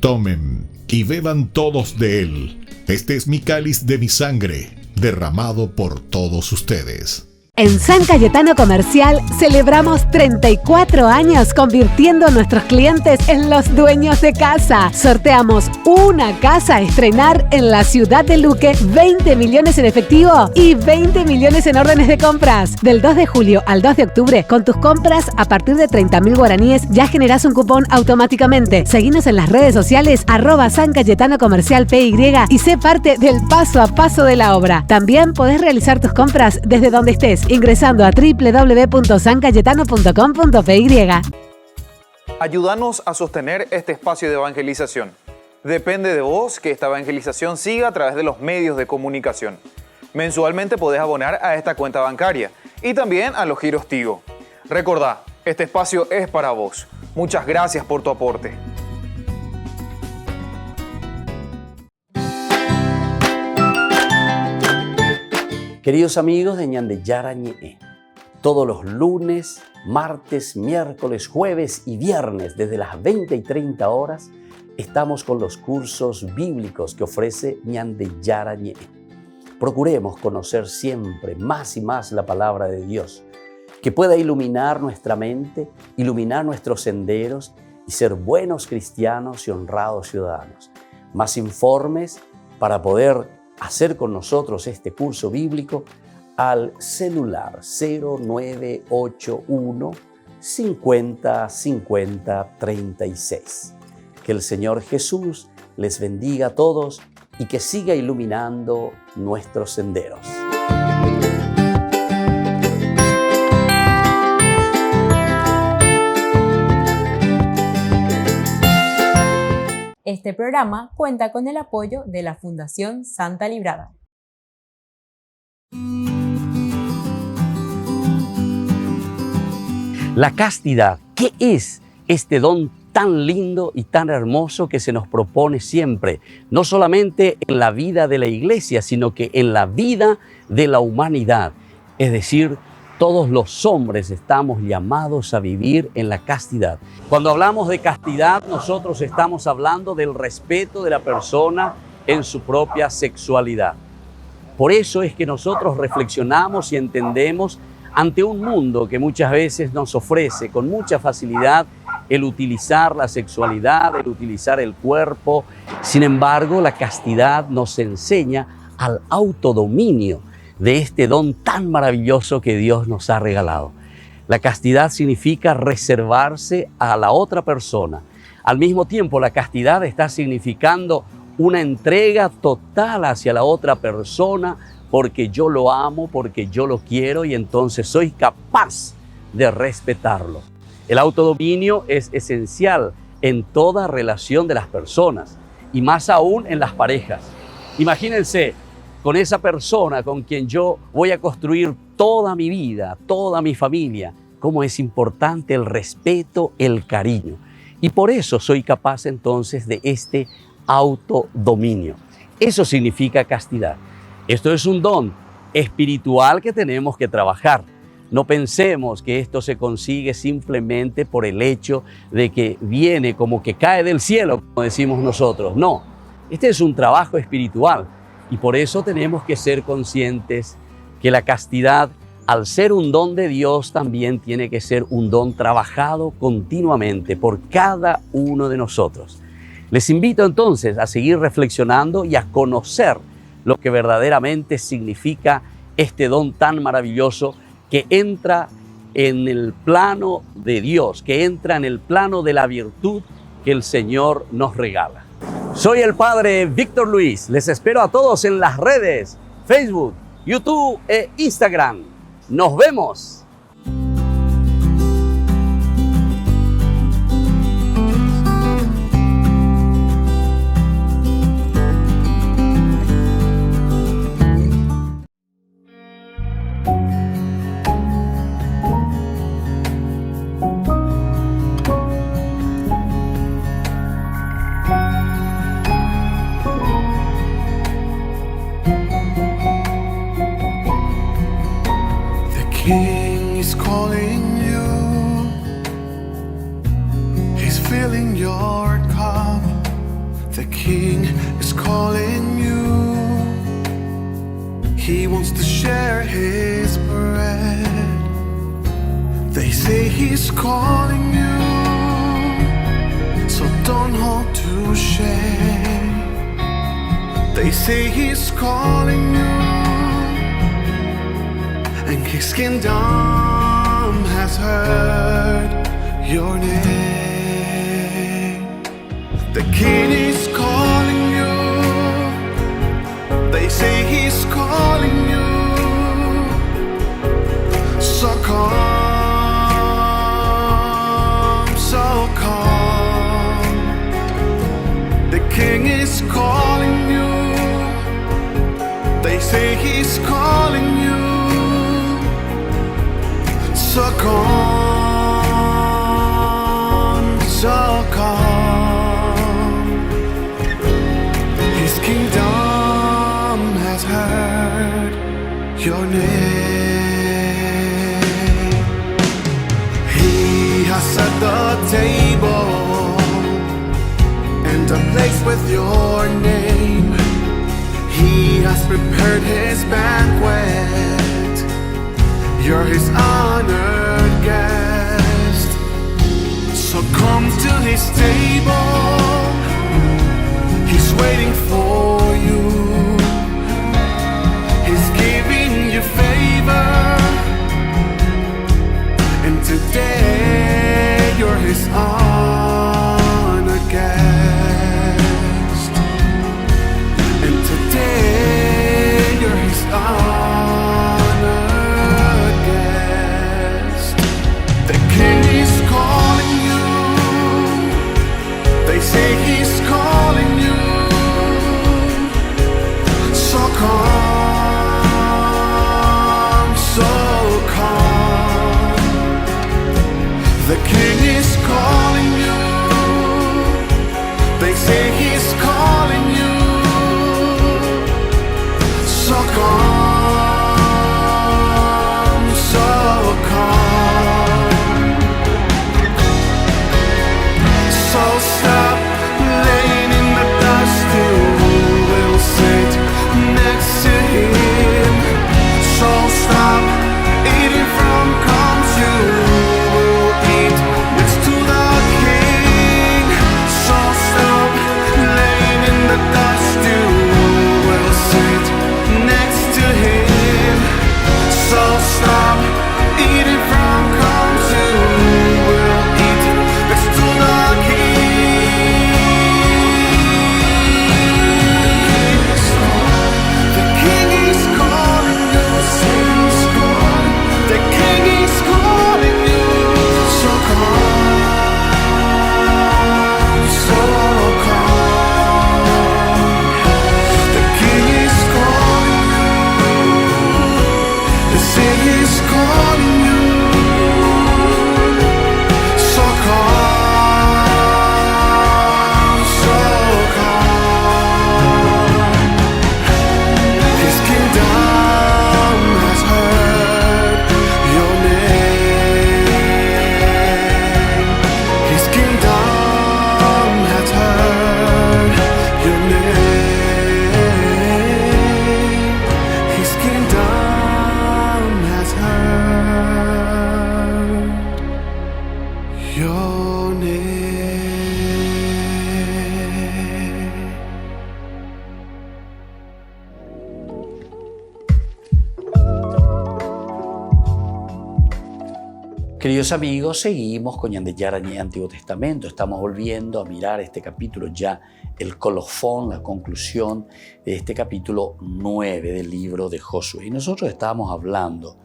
Tomen y beban todos de él. Este es mi cáliz de mi sangre, derramado por todos ustedes. En San Cayetano Comercial celebramos 34 años convirtiendo a nuestros clientes en los dueños de casa. Sorteamos una casa a estrenar en la ciudad de Luque, 20 millones en efectivo y 20 millones en órdenes de compras. Del 2 de julio al 2 de octubre, con tus compras a partir de 30.000 guaraníes ya generás un cupón automáticamente. Seguinos en las redes sociales @San Cayetano Comercial PY y sé parte del paso a paso de la obra. También podés realizar tus compras desde donde estés, ingresando a www.sancayetano.com.py. Ayúdanos a sostener este espacio de evangelización. Depende de vos que esta evangelización siga a través de los medios de comunicación. Mensualmente podés abonar a esta cuenta bancaria y también a los giros Tigo. Recordá, este espacio es para vos. Muchas gracias por tu aporte. Queridos amigos de Ñande Yarañe, todos los lunes, martes, miércoles, jueves y viernes desde las 20 y 30 horas estamos con los cursos bíblicos que ofrece Ñande Yarañe. Procuremos conocer siempre más y más la palabra de Dios, que pueda iluminar nuestra mente, iluminar nuestros senderos y ser buenos cristianos y honrados ciudadanos. Más informes para poder hacer con nosotros este curso bíblico al celular 0981 50 50 36. Que el Señor Jesús les bendiga a todos y que siga iluminando nuestros senderos. Este programa cuenta con el apoyo de la Fundación Santa Librada. La castidad, ¿qué es este don tan lindo y tan hermoso que se nos propone siempre? No solamente en la vida de la iglesia, sino que en la vida de la humanidad. Es decir, todos los hombres estamos llamados a vivir en la castidad. Cuando hablamos de castidad, nosotros estamos hablando del respeto de la persona en su propia sexualidad. Por eso es que nosotros reflexionamos y entendemos ante un mundo que muchas veces nos ofrece con mucha facilidad el utilizar la sexualidad, el utilizar el cuerpo. Sin embargo, la castidad nos enseña al autodominio de este don tan maravilloso que Dios nos ha regalado. La castidad significa reservarse a la otra persona. Al mismo tiempo, la castidad está significando una entrega total hacia la otra persona porque yo lo amo, porque yo lo quiero y entonces soy capaz de respetarlo. El autodominio es esencial en toda relación de las personas y más aún en las parejas. Imagínense con esa persona con quien yo voy a construir toda mi vida, toda mi familia, cómo es importante el respeto, el cariño. Y por eso soy capaz entonces de este autodominio. Eso significa castidad. Esto es un don espiritual que tenemos que trabajar. No pensemos que esto se consigue simplemente por el hecho de que viene como que cae del cielo, como decimos nosotros. No, este es un trabajo espiritual y por eso tenemos que ser conscientes que la castidad, al ser un don de Dios, también tiene que ser un don trabajado continuamente por cada uno de nosotros. Les invito entonces a seguir reflexionando y a conocer lo que verdaderamente significa este don tan maravilloso que entra en el plano de Dios, que entra en el plano de la virtud que el Señor nos regala. Soy el Padre Víctor Luis. Les espero a todos en las redes, Facebook, YouTube e Instagram. ¡Nos vemos! King is calling you. He's filling your cup. The King is calling you. He wants to share his bread. They say he's calling you, so don't hold too shame. They say he's calling you, and his kingdom has heard your name. The King is calling you. They say he's calling you. So come, so come. The King is calling you. They say he's calling you. So come, so come. His kingdom has heard your name. He has set the table and a place with your name. He has prepared his banquet. You're his honored guest. So come to his table. He's waiting for you. He's giving you favor. And today you're his honored guest. And today you're his honored guest. The King is calling you. is calling you. So come, so come. His kingdom has heard your name. His kingdom has heard your name. His kingdom has heard your name. Queridos amigos, seguimos con Ñande Yarañé, Antiguo Testamento. Estamos volviendo a mirar este capítulo ya, el colofón, la conclusión de este capítulo 9 del libro de Josué. Y nosotros estábamos hablando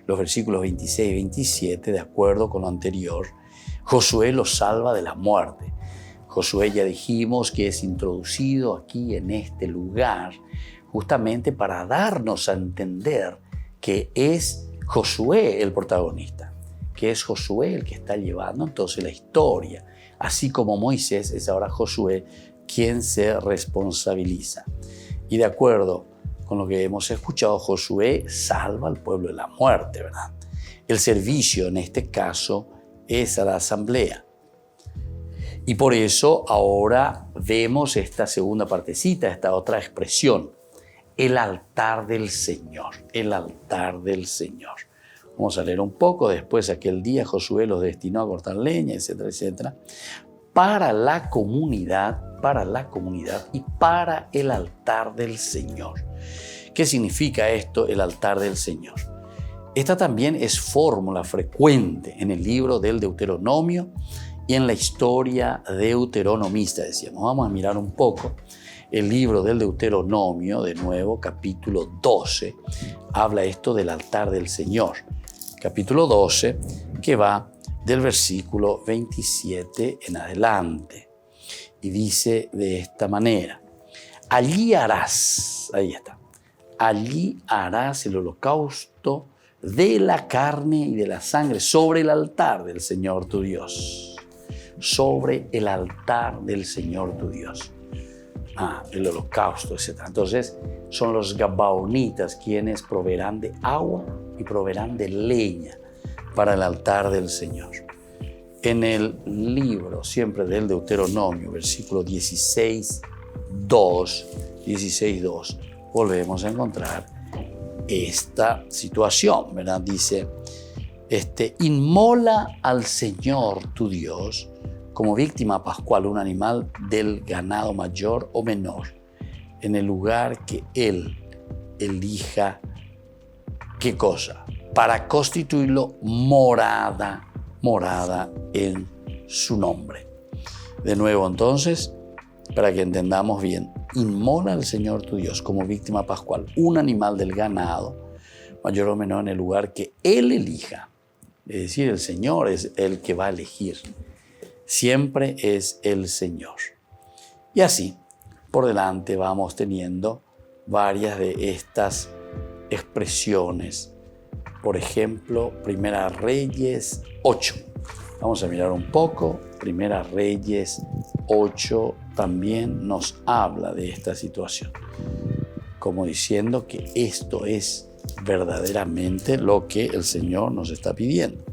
los versículos 26 y 27, de acuerdo con lo anterior. Josué los salva de la muerte. Josué, ya dijimos, que es introducido aquí en este lugar justamente para darnos a entender que es Josué el protagonista, que es Josué el que está llevando entonces la historia. Así como Moisés, es ahora Josué quien se responsabiliza. Y de acuerdo con lo que hemos escuchado, Josué salva al pueblo de la muerte, ¿verdad? El servicio en este caso es a la asamblea. Y por eso ahora vemos esta segunda partecita, esta otra expresión, el altar del Señor, el altar del Señor. Vamos a leer un poco. Después, aquel día Josué los destinó a cortar leña, etcétera, etcétera, para la comunidad y para el altar del Señor. ¿Qué significa esto, el altar del Señor? Esta también es fórmula frecuente en el libro del Deuteronomio y en la historia deuteronomista, decíamos. Vamos a mirar un poco el libro del Deuteronomio, de nuevo, capítulo 12, habla esto del altar del Señor. Capítulo 12, que va del versículo 27 en adelante. Y dice de esta manera: allí harás, ahí está, allí harás el holocausto de la carne y de la sangre sobre el altar del Señor tu Dios. Sobre el altar del Señor tu Dios. El holocausto, etc. Entonces, son los gabaonitas quienes proveerán de agua y proveerán de leña para el altar del Señor. En el libro siempre del Deuteronomio, versículo 16:2, volvemos a encontrar esta situación, ¿verdad? Dice, inmola al Señor tu Dios como víctima pascual un animal del ganado mayor o menor, en el lugar que Él elija. ¿Qué cosa? Para constituirlo morada en su nombre. De nuevo, entonces, para que entendamos bien, inmola al Señor tu Dios como víctima pascual un animal del ganado mayor o menor en el lugar que Él elija. Es decir, el Señor es el que va a elegir. Siempre es el Señor. Y así, por delante vamos teniendo varias de estas expresiones. Por ejemplo, Primera Reyes 8. Vamos a mirar un poco. Primera Reyes 8 también nos habla de esta situación, como diciendo que esto es verdaderamente lo que el Señor nos está pidiendo.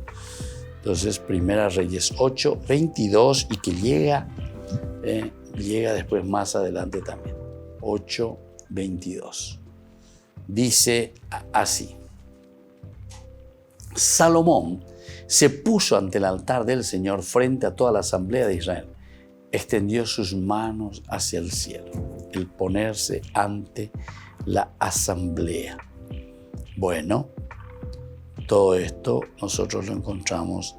Entonces, Primera Reyes 8, 22, y que llega después más adelante también. 8, 22. Dice así: Salomón se puso ante el altar del Señor frente a toda la asamblea de Israel. Extendió sus manos hacia el cielo. El ponerse ante la asamblea. Bueno, todo esto nosotros lo encontramos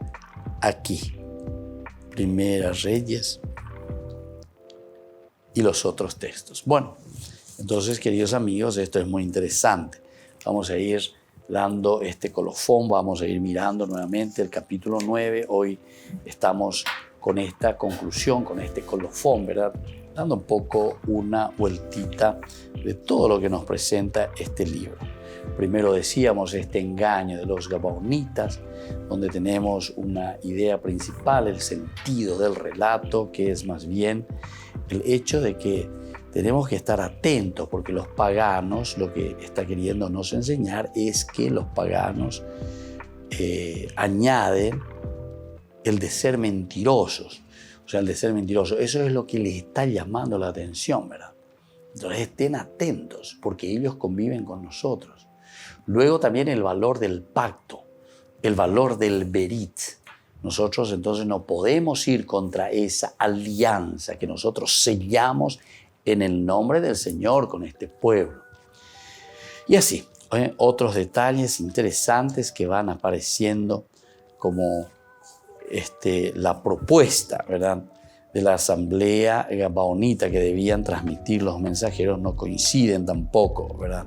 aquí. Primera Reyes y los otros textos. Bueno, entonces, queridos amigos, esto es muy interesante. Vamos a ir dando este colofón, vamos a ir mirando nuevamente el capítulo 9. Hoy estamos con esta conclusión, con este colofón, ¿verdad? Dando un poco una vueltita de todo lo que nos presenta este libro. Primero decíamos este engaño de los gabaonitas, donde tenemos una idea principal, el sentido del relato, que es más bien el hecho de que tenemos que estar atentos, porque los paganos, lo que está queriéndonos enseñar es que los paganos añaden el de ser mentirosos. O sea, el de ser mentirosos. Eso es lo que les está llamando la atención, ¿verdad? Entonces estén atentos, porque ellos conviven con nosotros. Luego también el valor del pacto, el valor del berit. Nosotros entonces no podemos ir contra esa alianza que nosotros sellamos en el nombre del Señor con este pueblo. Y así, otros detalles interesantes que van apareciendo como la propuesta, ¿verdad?, de la asamblea gabaonita que debían transmitir los mensajeros no coinciden tampoco, ¿verdad?,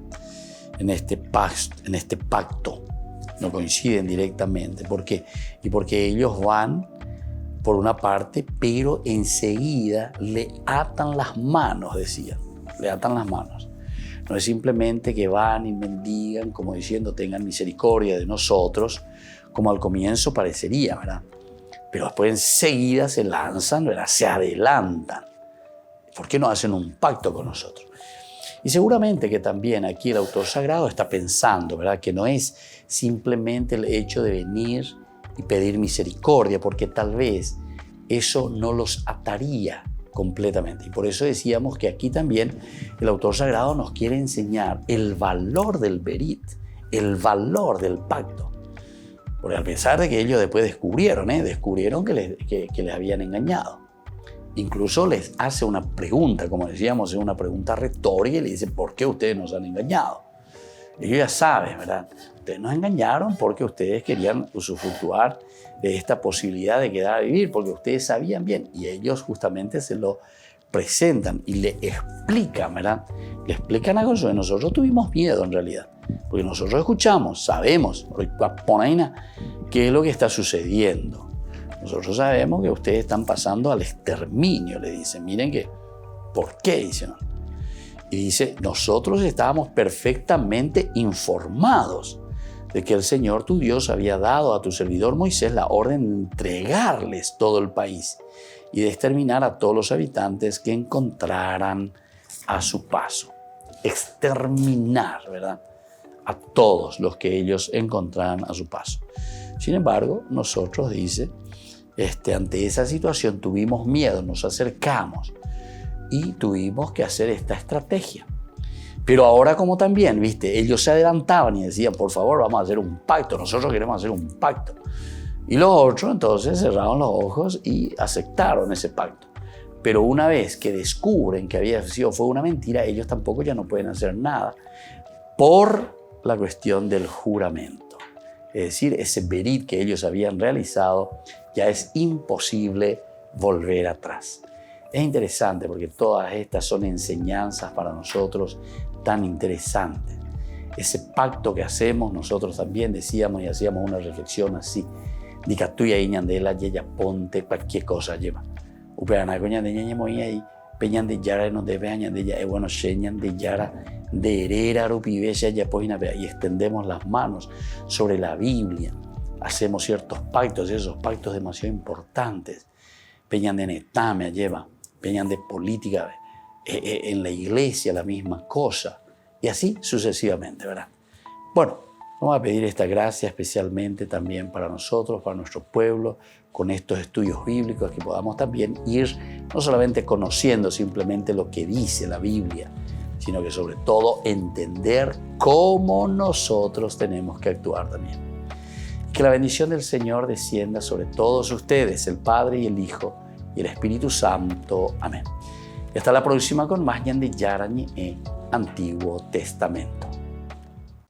en este pacto, no coinciden directamente. ¿Por qué? Y porque ellos van por una parte, pero enseguida le atan las manos, decían, le atan las manos. No es simplemente que van y mendigan como diciendo tengan misericordia de nosotros, como al comienzo parecería, ¿verdad? Pero después enseguida se lanzan, ¿verdad?, se adelantan. ¿Por qué no hacen un pacto con nosotros? Y seguramente que también aquí el autor sagrado está pensando, ¿verdad?, que no es simplemente el hecho de venir y pedir misericordia, porque tal vez eso no los ataría completamente. Y por eso decíamos que aquí también el autor sagrado nos quiere enseñar el valor del berit, el valor del pacto. Porque a pesar de que ellos después descubrieron que les habían engañado. Incluso les hace una pregunta, como decíamos, es una pregunta retórica y le dice, ¿por qué ustedes nos han engañado? Ellos ya saben, ¿verdad? Ustedes nos engañaron porque ustedes querían usufructuar de esta posibilidad de quedar a vivir, porque ustedes sabían bien. Y ellos justamente se lo presentan y le explican, ¿verdad? Le explican algo sobre nosotros. Tuvimos miedo en realidad, porque nosotros escuchamos, sabemos, qué es lo que está sucediendo. Nosotros sabemos que ustedes están pasando al exterminio, le dicen. Miren que, ¿por qué? Dicen. Y dice, nosotros estábamos perfectamente informados de que el Señor tu Dios había dado a tu servidor Moisés la orden de entregarles todo el país y de exterminar a todos los habitantes que encontraran a su paso. Exterminar, ¿verdad?, a todos los que ellos encontraran a su paso. Sin embargo, nosotros, dice, ante esa situación tuvimos miedo, nos acercamos y tuvimos que hacer esta estrategia. Pero ahora, como también, ¿viste?, ellos se adelantaban y decían, por favor, vamos a hacer un pacto, nosotros queremos hacer un pacto. Y los otros entonces cerraron los ojos y aceptaron ese pacto. Pero una vez que descubren que fue una mentira, ellos tampoco ya no pueden hacer nada por la cuestión del juramento. Es decir, ese berit que ellos habían realizado, ya es imposible volver atrás. Es interesante porque todas estas son enseñanzas para nosotros tan interesantes. Ese pacto que hacemos, nosotros también decíamos y hacíamos una reflexión así. Dicatuya iñandela yeya ponte cualquier cosa lleva. Upeana coña de ñaña moía y peñan de yara no debe añan de ya bueno señan de yara de herera rupibesia ya poina y extendemos las manos sobre la Biblia. Hacemos ciertos pactos, esos pactos demasiado importantes. Peñan de netame lleva, peñan de política, en la iglesia la misma cosa, y así sucesivamente, ¿verdad? Bueno, vamos a pedir esta gracia especialmente también para nosotros, para nuestro pueblo, con estos estudios bíblicos, que podamos también ir no solamente conociendo simplemente lo que dice la Biblia, sino que sobre todo entender cómo nosotros tenemos que actuar también. Que la bendición del Señor descienda sobre todos ustedes, el Padre y el Hijo y el Espíritu Santo. Amén. Y hasta la próxima con más Ñande Yarañe Antiguo Testamento.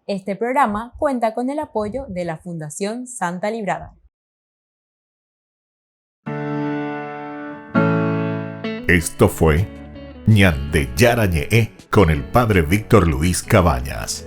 Este programa cuenta con el apoyo de la Fundación Santa Librada. Esto fue Ñande Yarañe con el Padre Víctor Luis Cabañas.